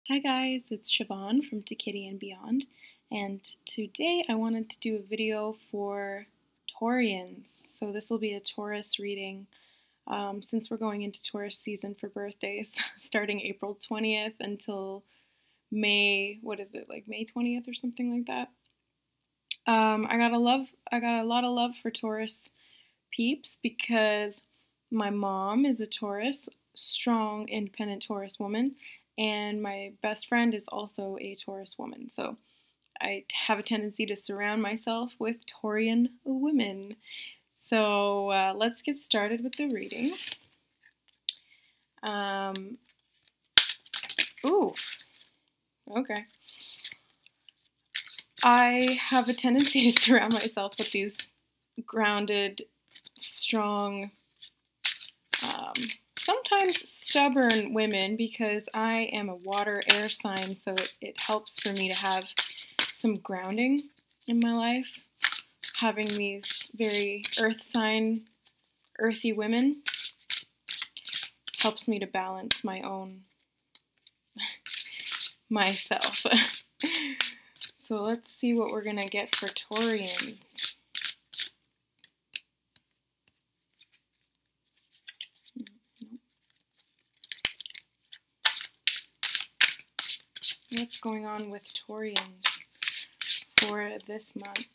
Hi guys, it's Siobhan from To Kitty and Beyond, and today I wanted to do a video for Taurians. So this will be a Taurus reading since we're going into Taurus season for birthdays, starting April 20th until May, what is it, like May 20th or something like that. I got a lot of love for Taurus peeps because my mom is a Taurus, strong, independent Taurus woman, and my best friend is also a Taurus woman. So I have a tendency to surround myself with Taurian women. So let's get started with the reading. Ooh, okay. I have a tendency to surround myself with these grounded, strong, sometimes stubborn women because I am a water air sign, so it helps for me to have some grounding in my life. Having these very earth sign, earthy women helps me to balance my own myself. So let's see what we're gonna get for Taurians. What's going on with Taurians for this month?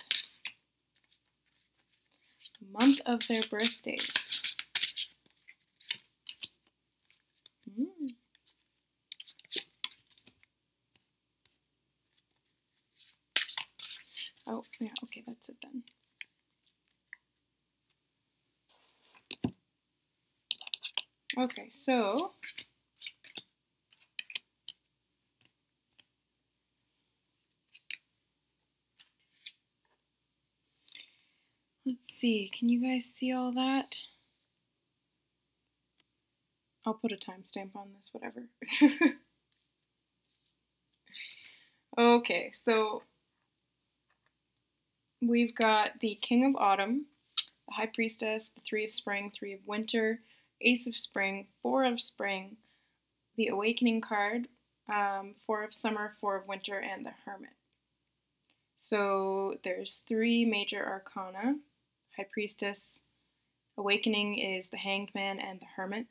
Month of their birthdays. Oh, yeah, okay, that's it then. Okay, so let's see, can you guys see all that? I'll put a timestamp on this, whatever. Okay, so we've got the King of Autumn, the High Priestess, the Three of Spring, Three of Winter, Ace of Spring, Four of Spring, the Awakening card, Four of Summer, Four of Winter, and the Hermit. So there's three major arcana. High Priestess, Awakening is the Hanged Man, and the Hermit.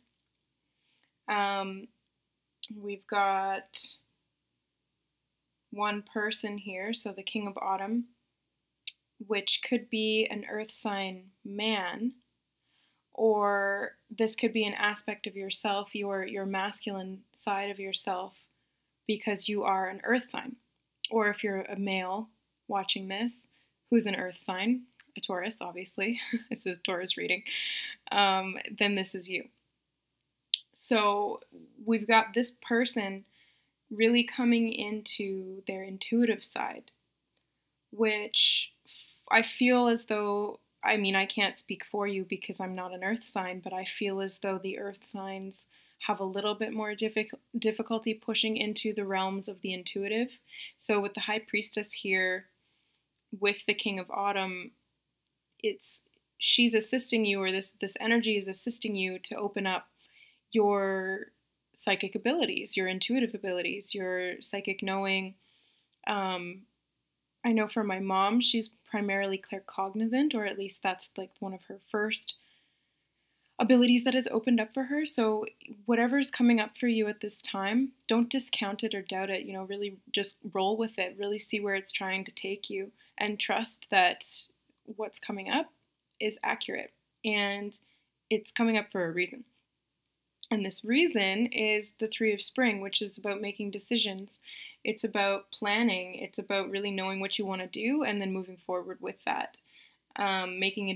We've got one person here, so the King of Autumn, which could be an earth sign man, or this could be an aspect of yourself, your masculine side of yourself, because you are an earth sign. Or if you're a male watching this who's an earth sign, a Taurus, obviously, this is a Taurus reading, then this is you. So we've got this person really coming into their intuitive side, which I feel as though, I mean, I can't speak for you because I'm not an earth sign, but I feel as though the earth signs have a little bit more difficulty pushing into the realms of the intuitive. So with the High Priestess here, with the King of Autumn, she's assisting you, or this energy is assisting you to open up your psychic abilities, your intuitive abilities, your psychic knowing. I know for my mom, she's primarily claircognizant, or at least that's like one of her first abilities that has opened up for her. So whatever's coming up for you at this time, don't discount it or doubt it. Really just roll with it. Really see where it's trying to take you, and trust that what's coming up is accurate, and it's coming up for a reason. And this reason is the Three of Spring, which is about making decisions. It's about planning. It's about really knowing what you want to do and then moving forward with that. Making a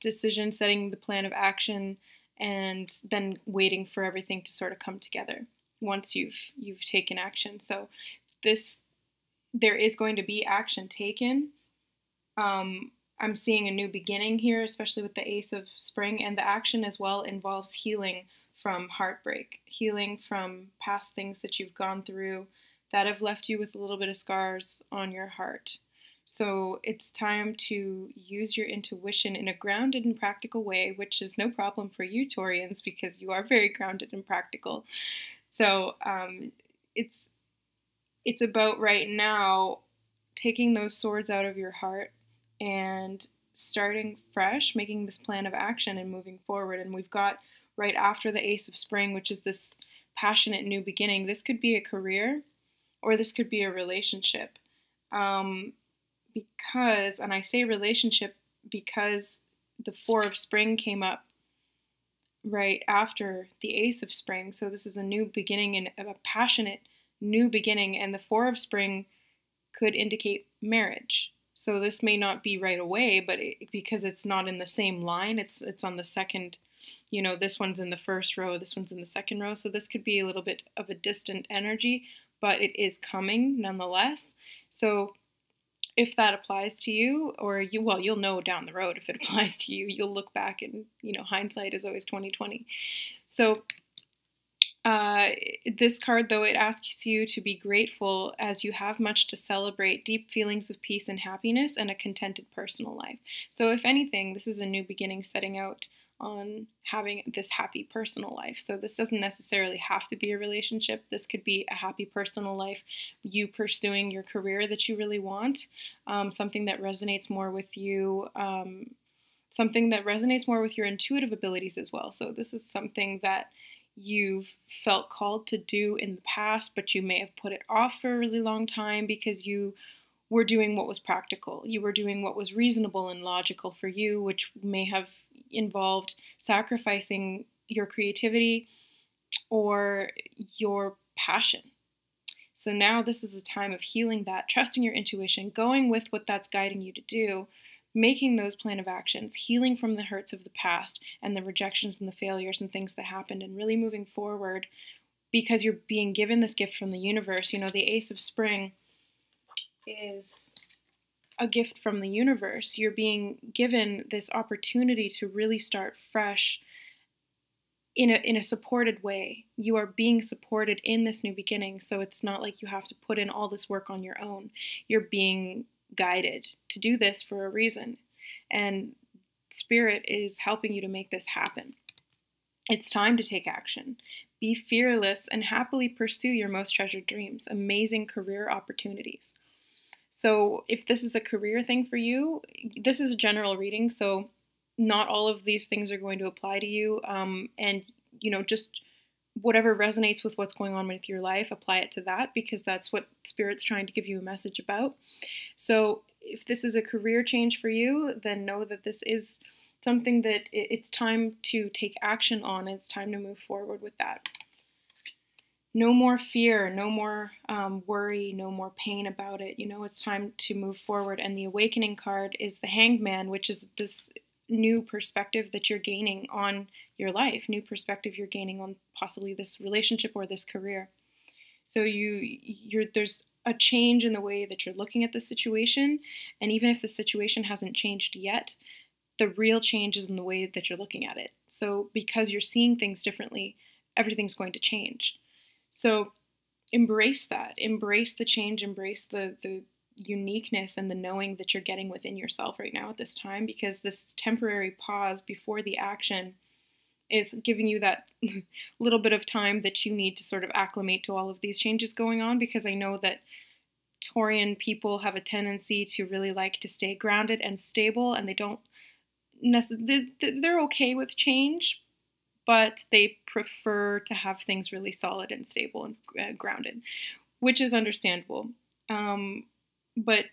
decision, setting the plan of action, and then waiting for everything to sort of come together once you've taken action. So there is going to be action taken. I'm seeing a new beginning here, especially with the Ace of Spring, and the action as well involves healing from heartbreak, healing from past things that you've gone through that have left you with a little bit of scars on your heart. So it's time to use your intuition in a grounded and practical way, which is no problem for you, Taurians, because you are very grounded and practical. So it's it's about right now taking those swords out of your heart and starting fresh, making this plan of action and moving forward. And we've got right after the Ace of Spring, which is this passionate new beginning. This could be a career or this could be a relationship. Because, and I say relationship because the Four of Spring came up right after the Ace of Spring. So this is a new beginning and a passionate new beginning. And the Four of Spring could indicate marriage. So this may not be right away, but because it's not in the same line, it's on the second, this one's in the first row, this one's in the second row. So this could be a little bit of a distant energy, but it is coming nonetheless. So if that applies to you, or you'll know down the road if it applies to you. You'll look back and, hindsight is always 20/20. So this card, though, it asks you to be grateful as you have much to celebrate, deep feelings of peace and happiness, and a contented personal life. So if anything, this is a new beginning setting out on having this happy personal life. So this doesn't necessarily have to be a relationship. This could be a happy personal life, you pursuing your career that you really want, something that resonates more with you, something that resonates more with your intuitive abilities as well. So this is something that you've felt called to do in the past, but you may have put it off for a really long time because you were doing what was practical. You were doing what was reasonable and logical for you, which may have involved sacrificing your creativity or your passion. So now this is a time of healing that, trusting your intuition, going with what that's guiding you to do, making those plan of actions, healing from the hurts of the past and the rejections and the failures and things that happened, and really moving forward because you're being given this gift from the universe. The Ace of Spring is a gift from the universe. You're being given this opportunity to really start fresh in a supported way. You are being supported in this new beginning, so it's not like you have to put in all this work on your own. You're being guided to do this for a reason, and Spirit is helping you to make this happen. It's time to take action. Be fearless and happily pursue your most treasured dreams, amazing career opportunities. So if this is a career thing for you, this is a general reading, so not all of these things are going to apply to you. And, just whatever resonates with what's going on with your life, apply it to that, because that's what Spirit's trying to give you a message about. So if this is a career change for you, then know that this is something that it's time to take action on. It's time to move forward with that. No more fear, no more worry, no more pain about it. It's time to move forward. And the Awakening card is the Hanged Man, which is this new perspective that you're gaining on your life, new perspective you're gaining on possibly this relationship or this career. So there's a change in the way that you're looking at the situation. And even if the situation hasn't changed yet, the real change is in the way that you're looking at it. So because you're seeing things differently, everything's going to change. So embrace that. Embrace the change. Embrace the uniqueness and the knowing that you're getting within yourself right now at this time, because this temporary pause before the action is giving you that little bit of time that you need to sort of acclimate to all of these changes going on, because I know that Taurian people have a tendency to really like to stay grounded and stable, and they don't they're okay with change, but they prefer to have things really solid and stable and grounded, which is understandable. But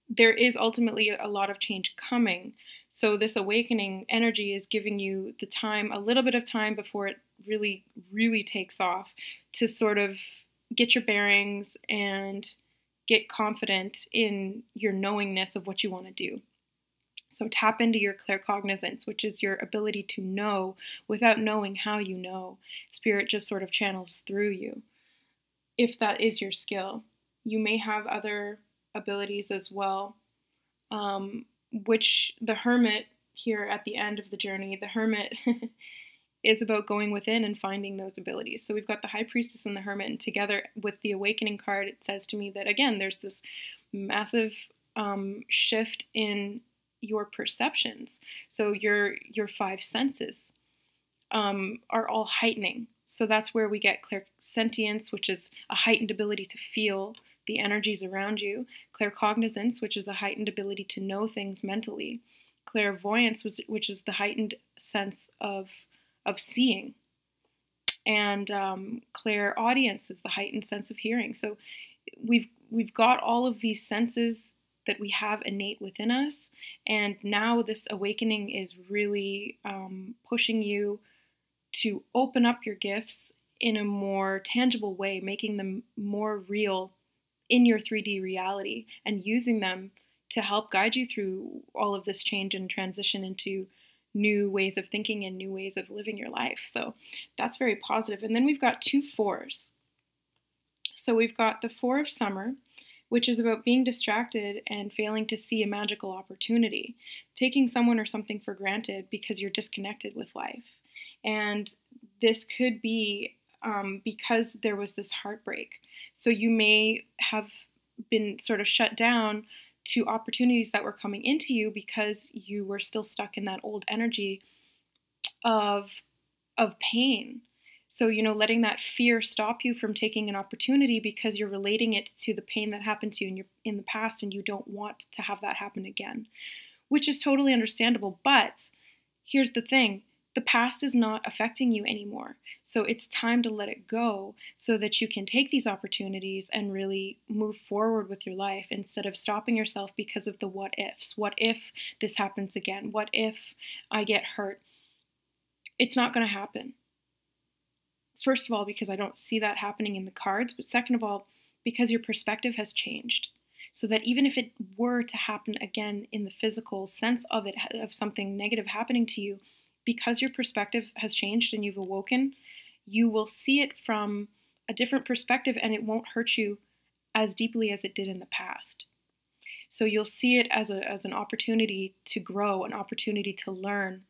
there is ultimately a lot of change coming. So this awakening energy is giving you the time, a little bit of time before it really, really takes off, to sort of get your bearings and get confident in your knowingness of what you want to do. So tap into your claircognizance, which is your ability to know without knowing how you know. Spirit just sort of channels through you, if that is your skill. You may have other abilities as well, which the Hermit here at the end of the journey, the Hermit is about going within and finding those abilities. So we've got the High Priestess and the Hermit, and together with the Awakening card, it says to me that, again, there's this massive shift in your perceptions. So your five senses are all heightening. So that's where we get clairsentience, which is a heightened ability to feel the energies around you. Claircognizance, which is a heightened ability to know things mentally. Clairvoyance, which is the heightened sense of seeing. And clairaudience is the heightened sense of hearing. So we've got all of these senses that we have innate within us, and now this awakening is really pushing you to open up your gifts in a more tangible way, making them more real in your 3D reality, and using them to help guide you through all of this change and transition into new ways of thinking and new ways of living your life. So that's very positive. And then we've got 2 4s. So we've got the 4 of summer, which is about being distracted and failing to see a magical opportunity, taking someone or something for granted because you're disconnected with life. And this could be because there was this heartbreak. So you may have been sort of shut down to opportunities that were coming into you because you were still stuck in that old energy of pain. So, letting that fear stop you from taking an opportunity because you're relating it to the pain that happened to you in the past, and you don't want to have that happen again, which is totally understandable. But here's the thing. The past is not affecting you anymore. So it's time to let it go so that you can take these opportunities and really move forward with your life instead of stopping yourself because of the what ifs. What if this happens again? What if I get hurt? It's not going to happen. First of all, because I don't see that happening in the cards, but second of all, because your perspective has changed. So that even if it were to happen again in the physical sense of it, of something negative happening to you, because your perspective has changed and you've awoken, you will see it from a different perspective, and it won't hurt you as deeply as it did in the past. So you'll see it as an opportunity to grow, an opportunity to learn,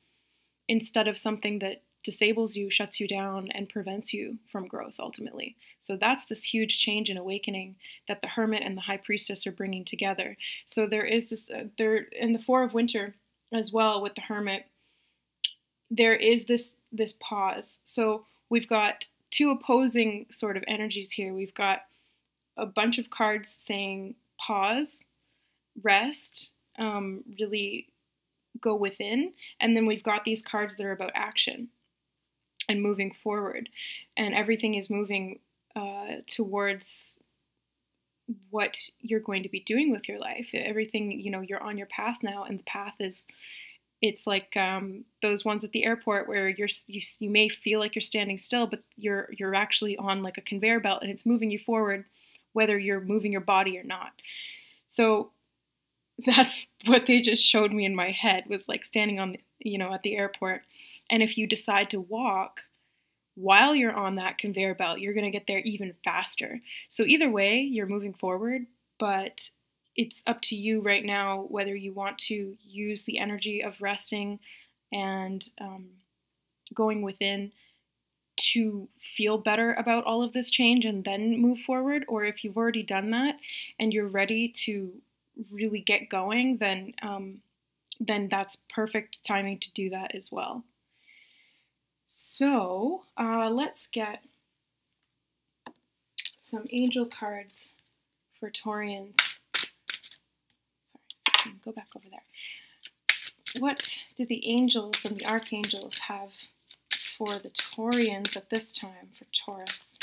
instead of something that disables you, shuts you down, and prevents you from growth ultimately. So that's this huge change and awakening that the Hermit and the High Priestess are bringing together. So there is this, there in the Four of Winter as well with the Hermit, there is this pause. So we've got 2 opposing sort of energies here. We've got a bunch of cards saying pause, rest, really go within. And then we've got these cards that are about action and moving forward. And everything is moving towards what you're going to be doing with your life. Everything, you're on your path now, and the path is... It's like those ones at the airport where you may feel like you're standing still, but you're actually on like a conveyor belt, and it's moving you forward, whether you're moving your body or not. So that's what they just showed me in my head, was like standing on at the airport. And if you decide to walk while you're on that conveyor belt, you're going to get there even faster. So either way, you're moving forward, but it's up to you right now whether you want to use the energy of resting and going within to feel better about all of this change and then move forward, or if you've already done that and you're ready to really get going, then that's perfect timing to do that as well. So let's get some angel cards for Taurians. Sorry, go back over there. What do the angels and the archangels have for the Taurians at this time for Taurus?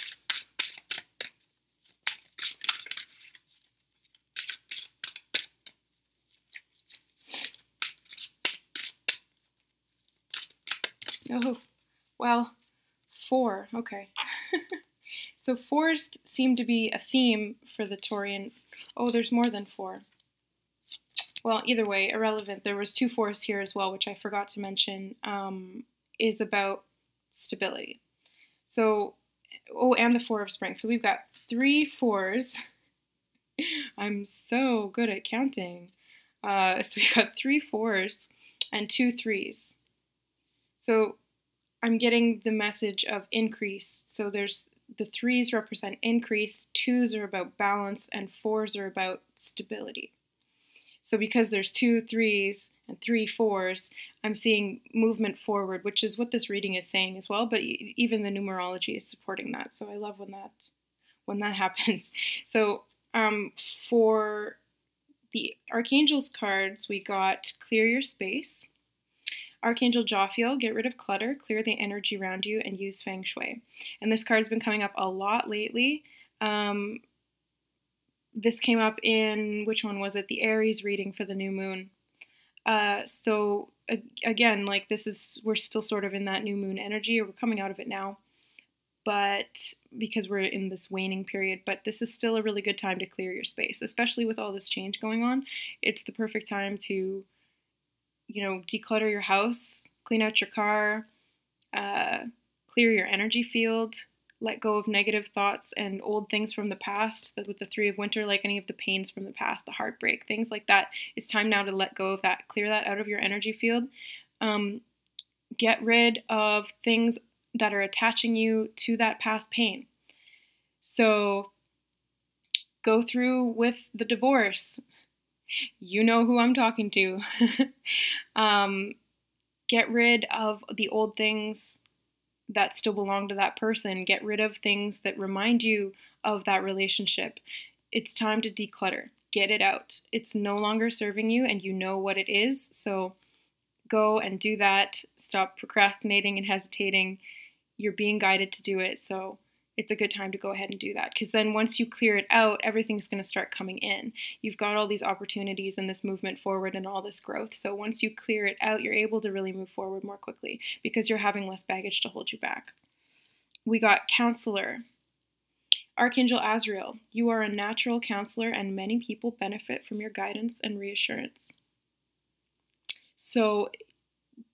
Oh, well, 4. Okay. So 4s seem to be a theme for the Taurian. Oh, there's more than 4. Well, either way, irrelevant. There was 2 4s here as well, which I forgot to mention, is about stability. So, and the 4 of spring. So we've got 3 4s. I'm so good at counting. So we've got 3 4s and 2 3s. So I'm getting the message of increase. So there's the 3s represent increase, 2s are about balance, and 4s are about stability. So because there's 2 3s and 3 4s, I'm seeing movement forward, which is what this reading is saying as well, but even the numerology is supporting that. So I love when that happens. So for the Archangel's cards, we got Clear Your Space. Archangel Jophiel, get rid of clutter, clear the energy around you, and use Feng Shui. And this card's been coming up a lot lately. This came up in, which one was it? The Aries reading for the new moon. So again, like we're still sort of in that new moon energy, or we're coming out of it now, but because we're in this waning period, but this is still a really good time to clear your space, especially with all this change going on. It's the perfect time to, declutter your house, clean out your car, clear your energy field, let go of negative thoughts and old things from the past, with the Three of Winter, like any of the pains from the past, the heartbreak, things like that. It's time now to let go of that, clear that out of your energy field. Get rid of things that are attaching you to that past pain. So go through with the divorce. You know who I'm talking to. Get rid of the old things that still belong to that person. Get rid of things that remind you of that relationship. It's time to declutter. Get it out. It's no longer serving you, and you know what it is. So go and do that. Stop procrastinating and hesitating. You're being guided to do it. So it's a good time to go ahead and do that, because then once you clear it out, everything's going to start coming in. You've got all these opportunities and this movement forward and all this growth. So once you clear it out, you're able to really move forward more quickly because you're having less baggage to hold you back. We got Counselor. Archangel Azrael, you are a natural counselor and many people benefit from your guidance and reassurance. So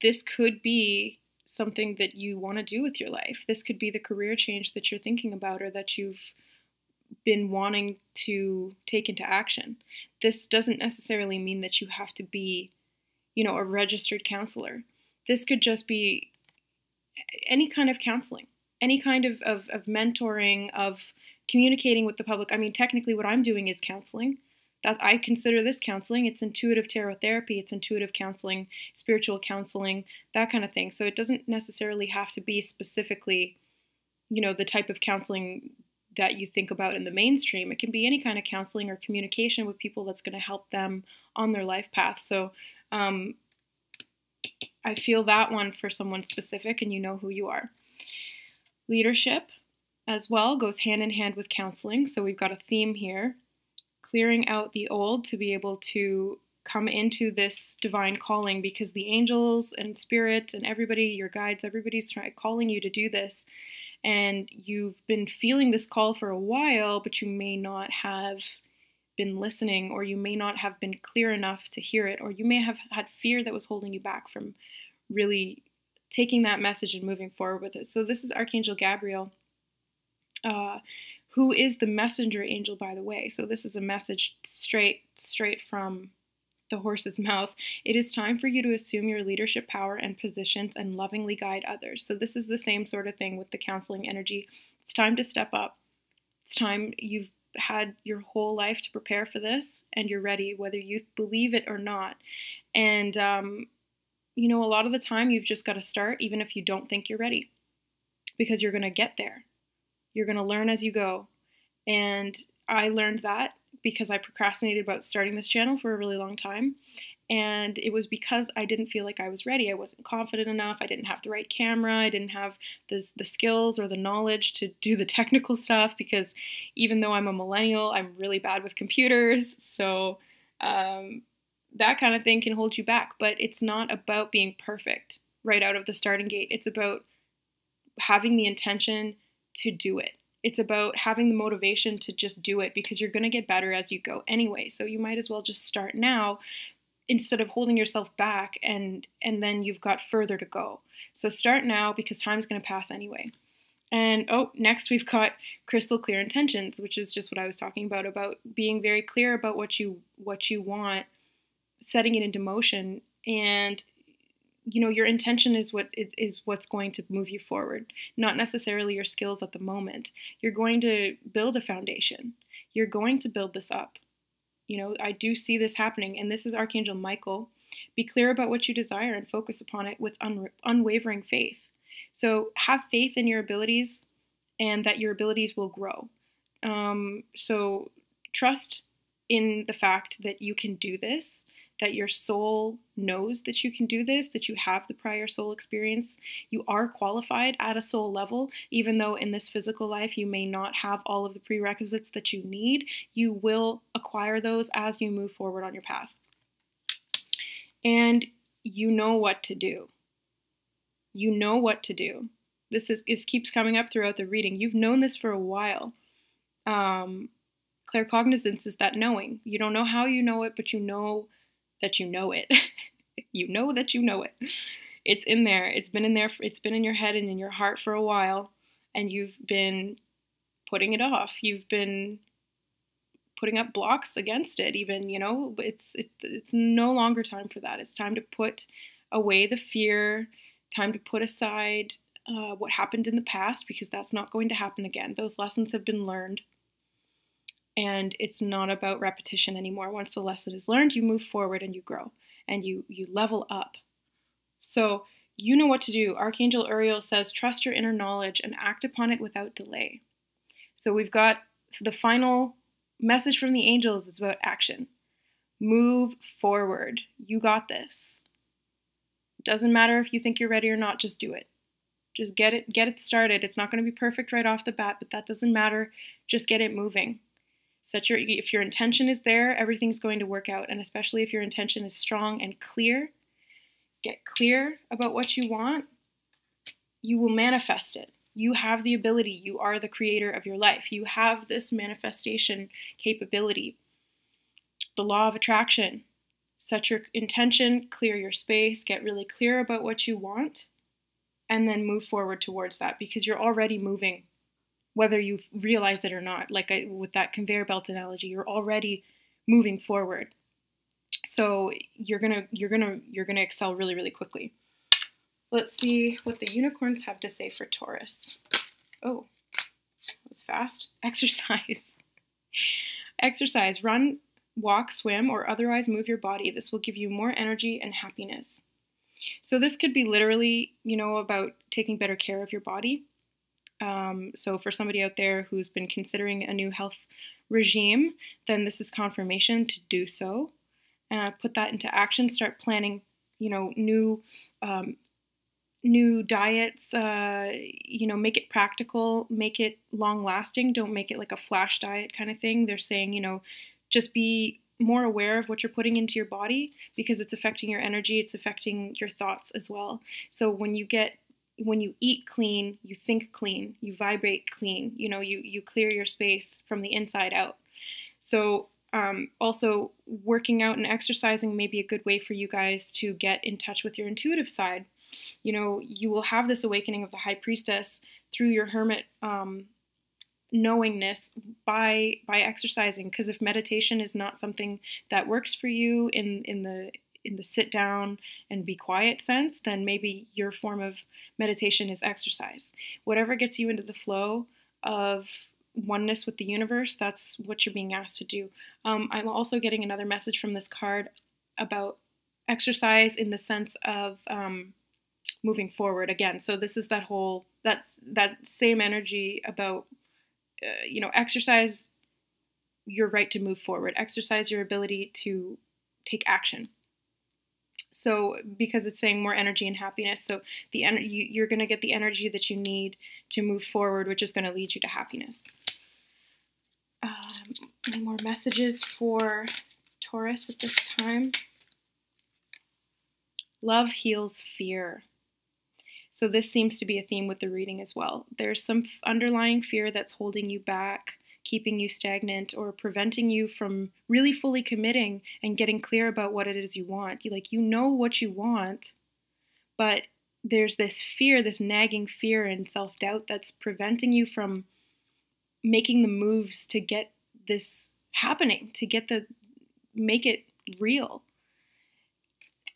this could be something that you want to do with your life. This could be the career change that you're thinking about or that you've been wanting to take into action. This doesn't necessarily mean that you have to be, a registered counselor. This could just be any kind of counseling, any kind of mentoring, of communicating with the public. I mean, technically what I'm doing is counseling. I consider this counseling. It's intuitive tarot therapy. It's intuitive counseling, spiritual counseling, that kind of thing. So it doesn't necessarily have to be specifically, the type of counseling that you think about in the mainstream. It can be any kind of counseling or communication with people that's going to help them on their life path. So I feel that one for someone specific, and you know who you are. Leadership as well goes hand in hand with counseling. So we've got a theme here. Clearing out the old to be able to come into this divine calling, because the angels and spirit and everybody, your guides, everybody's calling you to do this. And you've been feeling this call for a while, but you may not have been listening, or you may not have been clear enough to hear it, or you may have had fear that was holding you back from really taking that message and moving forward with it. So this is Archangel Gabriel, who is the messenger angel, by the way. So this is a message straight from the horse's mouth. It is time for you to assume your leadership power and positions and lovingly guide others. So this is the same sort of thing with the counseling energy. It's time to step up. It's time. You've had your whole life to prepare for this, and you're ready, whether you believe it or not. And, a lot of the time you've just got to start, even if you don't think you're ready, because you're going to get there. You're going to learn as you go. And I learned that because I procrastinated about starting this channel for a really long time. And it was because I didn't feel like I was ready. I wasn't confident enough. I didn't have the right camera. I didn't have the skills or the knowledge to do the technical stuff, because even though I'm a millennial, I'm really bad with computers. So that kind of thing can hold you back. But it's not about being perfect right out of the starting gate. It's about having the intention to do it. It's about having the motivation to just do it, because you're going to get better as you go anyway. So you might as well just start now instead of holding yourself back and then you've got further to go. So start now, because time's going to pass anyway. And next we've got crystal clear intentions, which is just what I was talking about being very clear about what you want, setting it into motion, and your intention is what's going to move you forward, not necessarily your skills at the moment. You're going to build a foundation. You're going to build this up. I do see this happening, and this is Archangel Michael. Be clear about what you desire and focus upon it with unwavering faith. So have faith in your abilities and that your abilities will grow. So trust in the fact that you can do this, that your soul knows that you can do this, that you have the prior soul experience. You are qualified at a soul level, even though in this physical life you may not have all of the prerequisites that you need. You will acquire those as you move forward on your path. And you know what to do. You know what to do. This keeps coming up throughout the reading. You've known this for a while. Claircognizance is that knowing. You don't know how you know it, but you know that you know it. You know that you know it. It's in there. It's been in there. It's been in your head and in your heart for a while, and you've been putting it off. You've been putting up blocks against it even, it's no longer time for that. It's time to put away the fear, time to put aside what happened in the past, because that's not going to happen again. Those lessons have been learned. And it's not about repetition anymore. Once the lesson is learned, you move forward and you grow and you level up. So you know what to do. Archangel Uriel says, trust your inner knowledge and act upon it without delay. So we've got the final message from the angels is about action. Move forward. You got this. It doesn't matter if you think you're ready or not, just do it. Just get it started. It's not going to be perfect right off the bat, but that doesn't matter. Just get it moving. If your intention is there, everything's going to work out. And especially if your intention is strong and clear, get clear about what you want, you will manifest it. You have the ability. You are the creator of your life. You have this manifestation capability. The law of attraction. Set your intention, clear your space, get really clear about what you want, and then move forward towards that, because you're already moving. Whether you've realized it or not, with that conveyor belt analogy, you're already moving forward. So you're gonna excel really, really quickly. Let's see what the unicorns have to say for Taurus. Oh, that was fast. Exercise. Exercise. Run, walk, swim, or otherwise move your body. This will give you more energy and happiness. So this could be literally, about taking better care of your body. So for somebody out there who's been considering a new health regime, then this is confirmation to do so. Put that into action. Start planning, new diets. Make it practical. Make it long lasting. Don't make it like a flash diet kind of thing. They're saying, just be more aware of what you're putting into your body, because it's affecting your energy. It's affecting your thoughts as well. So when you eat clean, you think clean, you vibrate clean, you clear your space from the inside out. So also working out and exercising may be a good way for you guys to get in touch with your intuitive side. You will have this awakening of the high priestess through your hermit knowingness by exercising, because if meditation is not something that works for you in the sit down and be quiet sense, then maybe your form of meditation is exercise. Whatever gets you into the flow of oneness with the universe, that's what you're being asked to do. I'm also getting another message from this card about exercise in the sense of moving forward again. So this is that same energy about, exercise your right to move forward, exercise your ability to take action. So because it's saying more energy and happiness, so you're going to get the energy that you need to move forward, which is going to lead you to happiness. Any more messages for Taurus at this time? Love heals fear. So this seems to be a theme with the reading as well. There's some underlying fear that's holding you back, keeping you stagnant, or preventing you from really fully committing and getting clear about what it is you want. You know what you want, but there's this fear, this nagging fear and self-doubt that's preventing you from making the moves to get this happening, to make it real.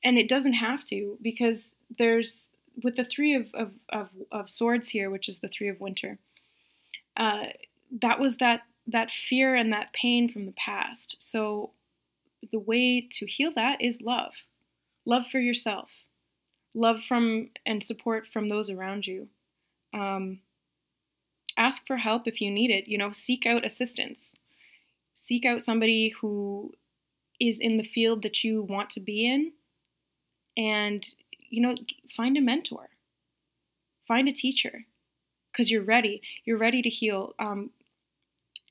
And it doesn't have to, because there's, with the Three of Swords here, which is the Three of Winter, that was that fear and that pain from the past. So the way to heal that is love. Love for yourself. Love from and support from those around you. Ask for help if you need it. Seek out assistance. Seek out somebody who is in the field that you want to be in, and, find a mentor. Find a teacher, because you're ready. You're ready to heal.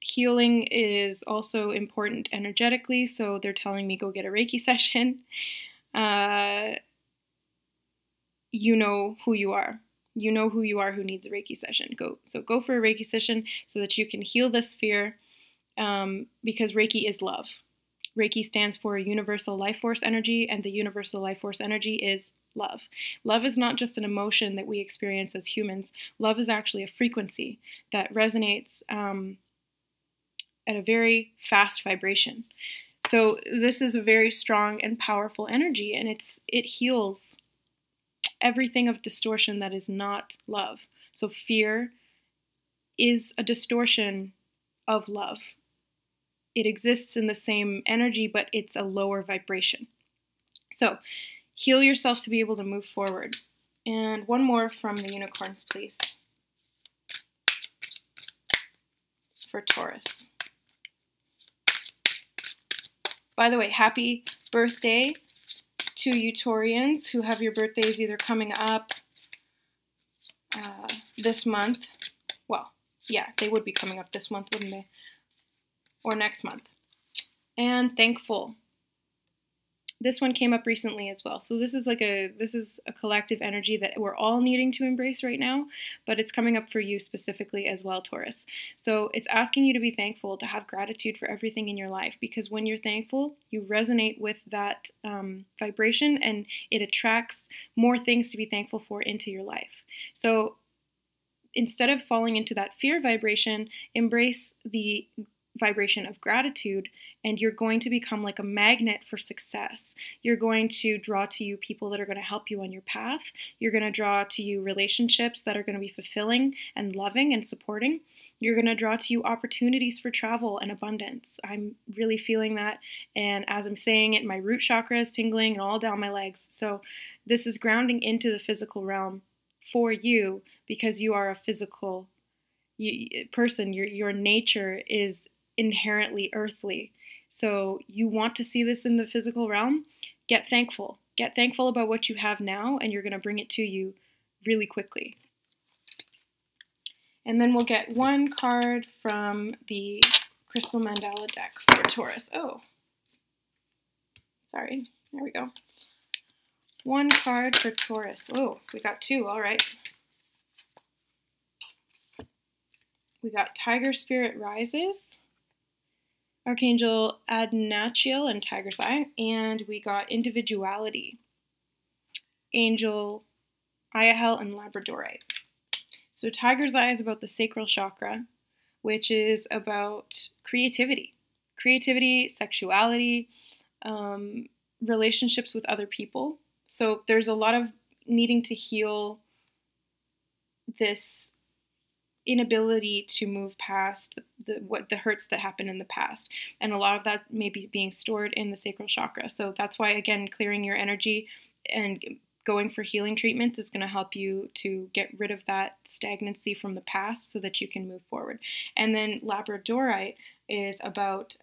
Healing is also important energetically, so they're telling me go get a Reiki session. You know who you are. You know who you are who needs a Reiki session. Go for a Reiki session so that you can heal this fear, because Reiki is love. Reiki stands for Universal Life Force Energy, and the Universal Life Force Energy is love. Love is not just an emotion that we experience as humans. Love is actually a frequency that resonates at a very fast vibration. So this is a very strong and powerful energy, and it heals everything of distortion that is not love. So fear is a distortion of love. It exists in the same energy, but it's a lower vibration. So heal yourself to be able to move forward. And one more from the unicorns, please, for Taurus. By the way, happy birthday to you Taurians who have your birthdays either coming up this month. Well, yeah, they would be coming up this month, wouldn't they? Or next month. And thankful. This one came up recently as well. So this is a collective energy that we're all needing to embrace right now, but it's coming up for you specifically as well, Taurus. So it's asking you to be thankful, to have gratitude for everything in your life, because when you're thankful, you resonate with that vibration, and it attracts more things to be thankful for into your life. So instead of falling into that fear vibration, embrace the vibration of gratitude, and you're going to become like a magnet for success. You're going to draw to you people that are going to help you on your path. You're going to draw to you relationships that are going to be fulfilling and loving and supporting. You're going to draw to you opportunities for travel and abundance. I'm really feeling that, and as I'm saying it, my root chakra is tingling and all down my legs. So this is grounding into the physical realm for you, because you are a physical person. Your nature is inherently earthly. So you want to see this in the physical realm? Get thankful. Get thankful about what you have now, and you're going to bring it to you really quickly. And then we'll get one card from the Crystal Mandala deck for Taurus. Oh, sorry. There we go. One card for Taurus. Oh, we got two. All right. We got Tiger Spirit Rises, Archangel Adnachiel and Tiger's Eye, and we got Individuality, Angel Iahel and Labradorite. So Tiger's Eye is about the sacral chakra, which is about creativity, sexuality, relationships with other people. So there's a lot of needing to heal this inability to move past the hurts that happened in the past, and a lot of that may be being stored in the sacral chakra. So that's why, again, clearing your energy and going for healing treatments is going to help you to get rid of that stagnancy from the past so that you can move forward. And then Labradorite is about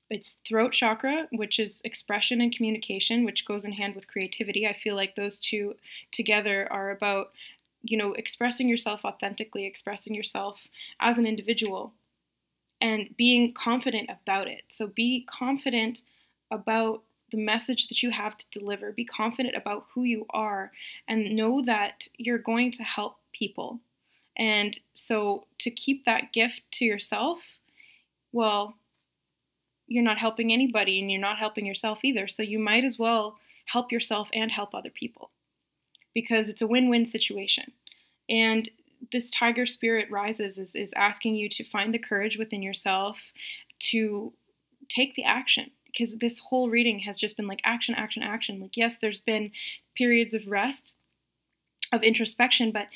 it's throat chakra, which is expression and communication, which goes in hand with creativity. I feel like those two together are about expressing yourself authentically, expressing yourself as an individual, and being confident about it. So be confident about the message that you have to deliver. Be confident about who you are, and know that you're going to help people. And so to keep that gift to yourself, well, you're not helping anybody, and you're not helping yourself either. So you might as well help yourself and help other people, because it's a win-win situation. And this Tiger Spirit Rises is asking you to find the courage within yourself to take the action, because this whole reading has just been like action, action, action. Like, yes, there's been periods of rest, of introspection, but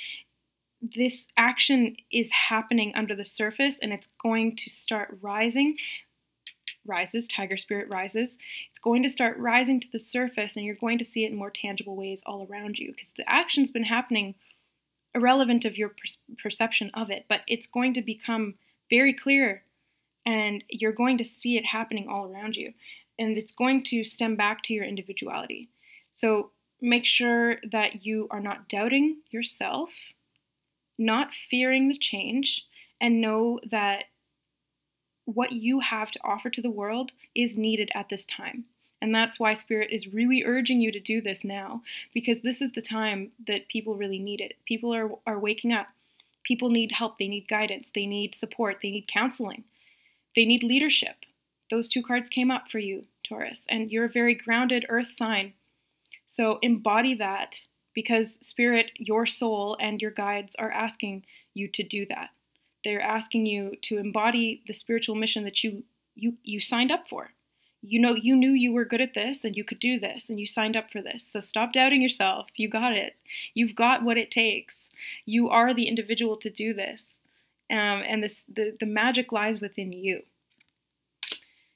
this action is happening under the surface, and it's going to start rising rises, tiger spirit rises, it's going to start rising to the surface, and you're going to see it in more tangible ways all around you, because the action's been happening irrelevant of your perception of it, but it's going to become very clear, and you're going to see it happening all around you, and it's going to stem back to your individuality. So make sure that you are not doubting yourself, not fearing the change, and know that what you have to offer to the world is needed at this time. And that's why Spirit is really urging you to do this now, because this is the time that people really need it. People are waking up. People need help. They need guidance. They need support. They need counseling. They need leadership. Those two cards came up for you, Taurus, and you're a very grounded earth sign. So embody that, because Spirit, your soul, and your guides are asking you to do that. They're asking you to embody the spiritual mission that you signed up for. You knew you were good at this and you could do this, and you signed up for this. So stop doubting yourself. You got it. You've got what it takes. You are the individual to do this. And the magic lies within you.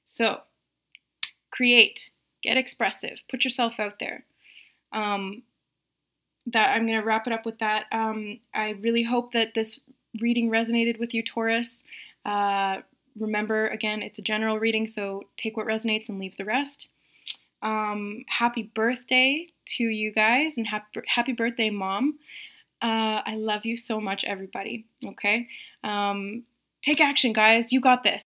So create, get expressive, put yourself out there. That I'm going to wrap it up with that. I really hope that this reading resonated with you, Taurus. Remember, again, it's a general reading, so take what resonates and leave the rest. Happy birthday to you guys, and happy birthday, Mom. I love you so much, everybody, okay? Take action, guys. You got this.